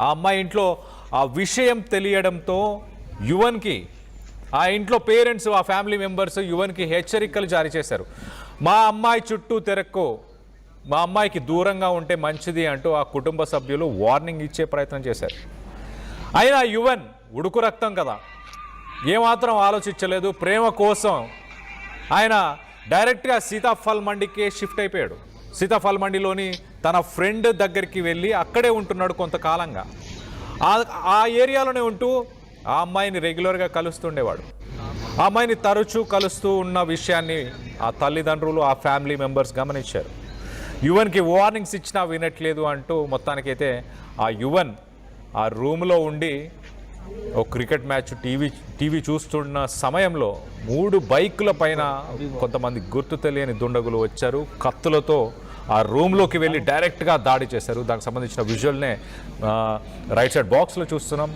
ఆ అమ్మాయి ఇంట్లో ఆ విషయం తెలియడంతో యువన్కి ఆ ఇంట్లో పేరెంట్స్ ఆ ఫ్యామిలీ మెంబర్స్ యువన్కి హెచ్చరికలు జారీ చేశారు. మా అమ్మాయి చుట్టూ తిరక్కో, మా అమ్మాయికి దూరంగా ఉంటే మంచిది అంటూ ఆ కుటుంబ సభ్యులు వార్నింగ్ ఇచ్చే ప్రయత్నం చేశారు. అయినా యువన్ ఉడుకు రక్తం కదా, ఏమాత్రం ఆలోచించలేదు. ప్రేమ కోసం ఆయన డైరెక్ట్గా సీతాఫల్ మండికే షిఫ్ట్ అయిపోయాడు. సీతాఫల్ మండిలోని తన ఫ్రెండ్ దగ్గరికి వెళ్ళి అక్కడే ఉంటున్నాడు కొంతకాలంగా. ఆ ఏరియాలోనే ఉంటూ ఆ అమ్మాయిని రెగ్యులర్గా కలుస్తుండేవాడు. ఆ అమ్మాయిని తరచూ కలుస్తూ ఉన్న విషయాన్ని ఆ తల్లిదండ్రులు ఆ ఫ్యామిలీ మెంబర్స్ గమనించారు. యువన్కి వార్నింగ్స్ ఇచ్చినా వినట్లేదు అంటూ మొత్తానికైతే ఆ యువన్ ఆ రూమ్లో ఉండి ఒక క్రికెట్ మ్యాచ్ టీవీ చూస్తున్న సమయంలో 3 బైకుల పైన కొంతమంది గుర్తు తెలియని దుండగులు వచ్చారు. కత్తులతో ఆ రూమ్లోకి వెళ్ళి డైరెక్ట్గా దాడి చేశారు. దానికి సంబంధించిన విజువల్నే రైట్ సైడ్ బాక్స్లో చూస్తున్నాం.